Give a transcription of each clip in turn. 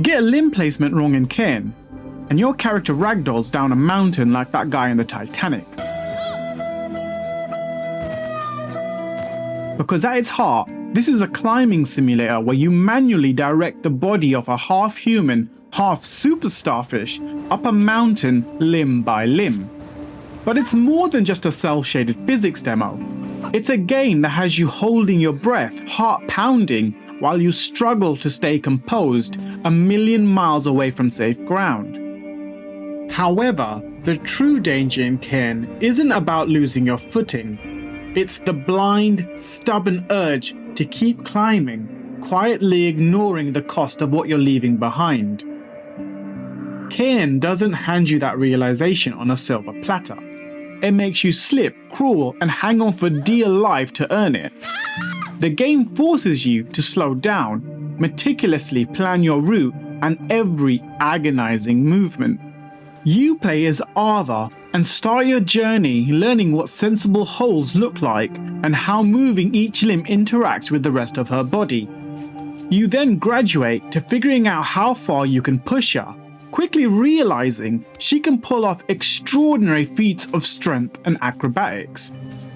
Get a limb placement wrong in Cairn, and your character ragdolls down a mountain like that guy in the Titanic. Because at its heart, this is a climbing simulator where you manually direct the body of a half-human, half-super starfish up a mountain limb by limb. But it's more than just a cel-shaded physics demo. It's a game that has you holding your breath, heart pounding, while you struggle to stay composed a million miles away from safe ground. However, the true danger in Cairn isn't about losing your footing. It's the blind, stubborn urge to keep climbing, quietly ignoring the cost of what you're leaving behind. Cairn doesn't hand you that realization on a silver platter. It makes you slip, crawl, and hang on for dear life to earn it. The game forces you to slow down, meticulously plan your route and every agonizing movement. You play as Ava and start your journey learning what sensible holds look like and how moving each limb interacts with the rest of her body. You then graduate to figuring out how far you can push her, quickly realizing she can pull off extraordinary feats of strength and acrobatics.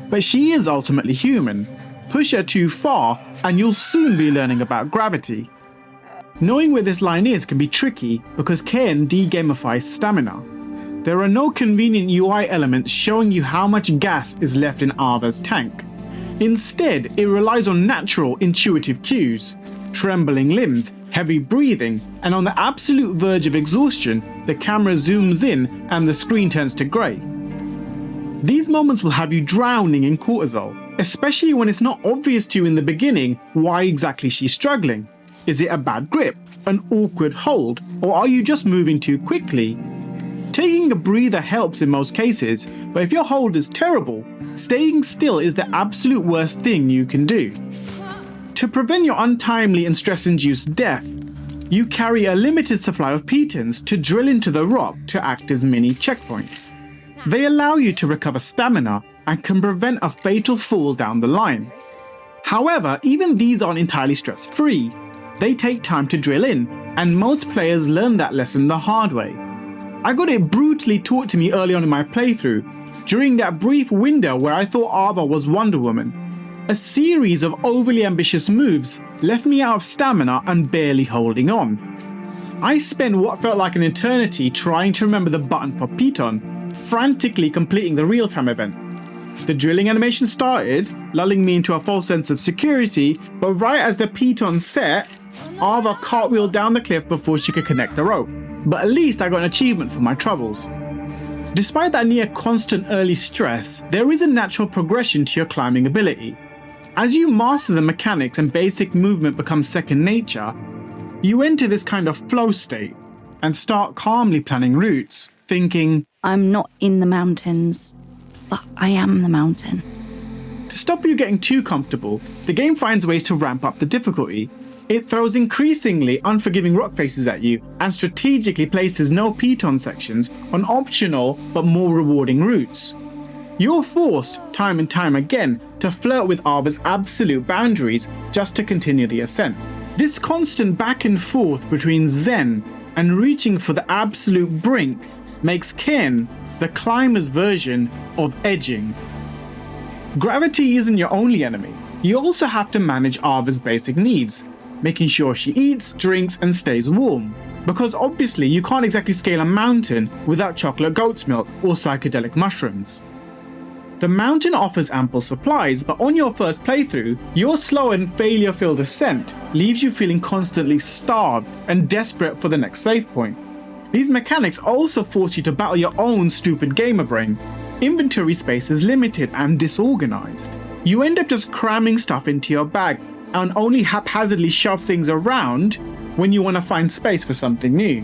But she is ultimately human. Push her too far and you'll soon be learning about gravity. Knowing where this line is can be tricky because Cairn de-gamifies stamina. There are no convenient UI elements showing you how much gas is left in Ava's tank. Instead, it relies on natural, intuitive cues. Trembling limbs, heavy breathing, and on the absolute verge of exhaustion, the camera zooms in and the screen turns to grey. These moments will have you drowning in cortisol, especially when it's not obvious to you in the beginning why exactly she's struggling. Is it a bad grip, an awkward hold, or are you just moving too quickly? Taking a breather helps in most cases, but if your hold is terrible, staying still is the absolute worst thing you can do. To prevent your untimely and stress-induced death, you carry a limited supply of pitons to drill into the rock to act as mini checkpoints. They allow you to recover stamina and can prevent a fatal fall down the line. However, even these aren't entirely stress-free. They take time to drill in, and most players learn that lesson the hard way. I got it brutally taught to me early on in my playthrough, during that brief window where I thought Ava was Wonder Woman. A series of overly ambitious moves left me out of stamina and barely holding on. I spent what felt like an eternity trying to remember the button for Piton, frantically completing the real-time event. The drilling animation started, lulling me into a false sense of security, but right as the Piton set, Ava cartwheeled down the cliff before she could connect the rope. But at least I got an achievement for my troubles. Despite that near constant early stress, there is a natural progression to your climbing ability. As you master the mechanics and basic movement becomes second nature, you enter this kind of flow state and start calmly planning routes, thinking, I'm not in the mountains, but I am the mountain. To stop you getting too comfortable, the game finds ways to ramp up the difficulty. It throws increasingly unforgiving rock faces at you and strategically places no Piton sections on optional but more rewarding routes. You're forced, time and time again, to flirt with Ava's absolute boundaries just to continue the ascent. This constant back and forth between zen and reaching for the absolute brink makes Cairn the climber's version of edging. Gravity isn't your only enemy. You also have to manage Ava's basic needs, making sure she eats, drinks, and stays warm. Because obviously you can't exactly scale a mountain without chocolate goat's milk or psychedelic mushrooms. The mountain offers ample supplies, but on your first playthrough, your slow and failure-filled ascent leaves you feeling constantly starved and desperate for the next save point. These mechanics also force you to battle your own stupid gamer brain. Inventory space is limited and disorganized. You end up just cramming stuff into your bag and only haphazardly shove things around when you want to find space for something new.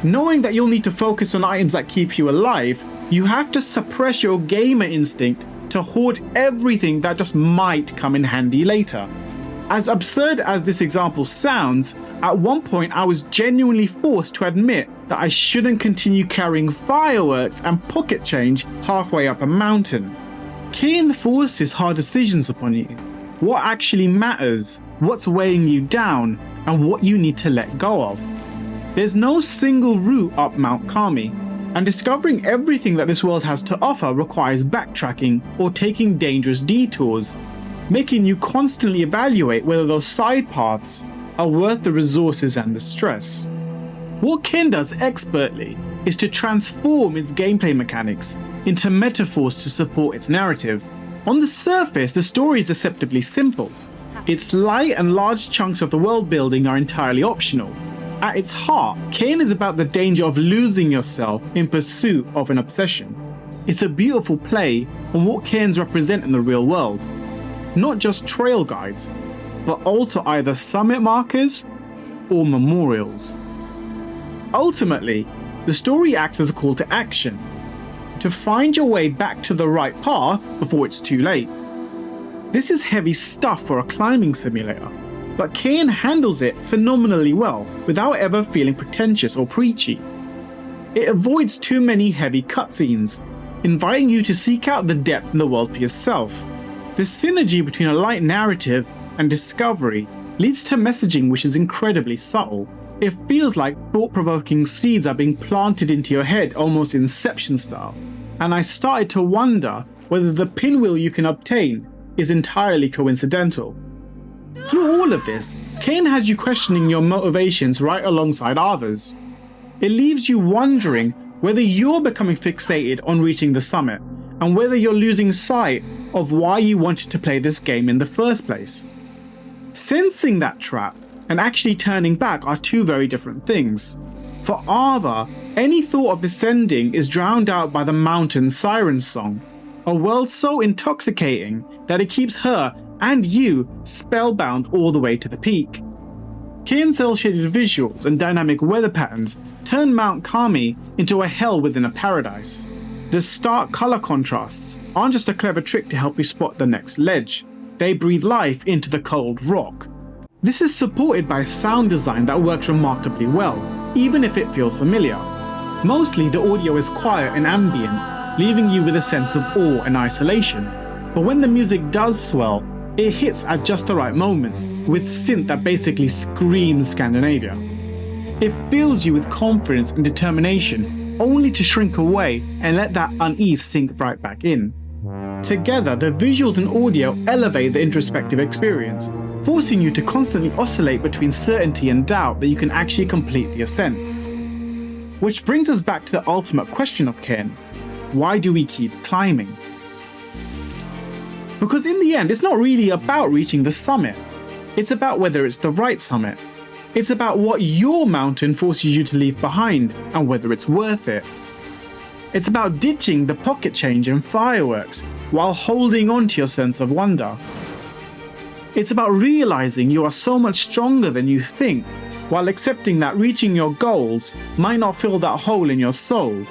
Knowing that you'll need to focus on items that keep you alive, you have to suppress your gamer instinct to hoard everything that just might come in handy later. As absurd as this example sounds, at one point I was genuinely forced to admit that I shouldn't continue carrying fireworks and pocket change halfway up a mountain. Cairn forces hard decisions upon you. What actually matters, what's weighing you down, and what you need to let go of. There's no single route up Mount Kami, and discovering everything that this world has to offer requires backtracking or taking dangerous detours, making you constantly evaluate whether those side paths are worth the resources and the stress. What Cairn does expertly is to transform its gameplay mechanics into metaphors to support its narrative. On the surface, the story is deceptively simple. Its light and large chunks of the world building are entirely optional. At its heart, Cairn is about the danger of losing yourself in pursuit of an obsession. It's a beautiful play on what Cairns represent in the real world. Not just trail guides, but also either summit markers or memorials. Ultimately, the story acts as a call to action, to find your way back to the right path before it's too late. This is heavy stuff for a climbing simulator, but Cairn handles it phenomenally well without ever feeling pretentious or preachy. It avoids too many heavy cutscenes, inviting you to seek out the depth in the world for yourself. The synergy between a light narrative and discovery leads to messaging which is incredibly subtle. It feels like thought-provoking seeds are being planted into your head almost Inception style, and I started to wonder whether the pinwheel you can obtain is entirely coincidental. Through all of this, Cairn has you questioning your motivations right alongside others. It leaves you wondering whether you're becoming fixated on reaching the summit, and whether you're losing sight of why you wanted to play this game in the first place. Sensing that trap and actually turning back are two very different things. For Ava, any thought of descending is drowned out by the mountain's Siren Song, a world so intoxicating that it keeps her and you spellbound all the way to the peak. Cairn's cel-shaded visuals and dynamic weather patterns turn Mount Kami into a hell within a paradise. The stark color contrasts aren't just a clever trick to help you spot the next ledge, they breathe life into the cold rock. This is supported by sound design that works remarkably well, even if it feels familiar. Mostly the audio is quiet and ambient, leaving you with a sense of awe and isolation. But when the music does swell, it hits at just the right moments, with synth that basically screams Scandinavia. It fills you with confidence and determination, only to shrink away and let that unease sink right back in. Together, the visuals and audio elevate the introspective experience, forcing you to constantly oscillate between certainty and doubt that you can actually complete the ascent. Which brings us back to the ultimate question of Cairn: why do we keep climbing? Because in the end, it's not really about reaching the summit. It's about whether it's the right summit. It's about what your mountain forces you to leave behind and whether it's worth it. It's about ditching the pocket change and fireworks while holding on to your sense of wonder. It's about realizing you are so much stronger than you think, while accepting that reaching your goals might not fill that hole in your soul.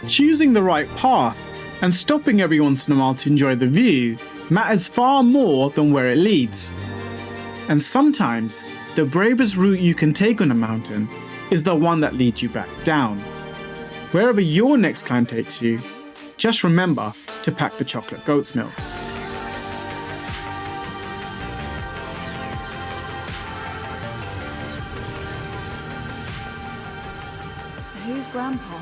Choosing the right path and stopping every once in a while to enjoy the view matters far more than where it leads. And sometimes, the bravest route you can take on a mountain is the one that leads you back down. Wherever your next climb takes you, just remember to pack the chocolate goat's milk. Who's Grandpa?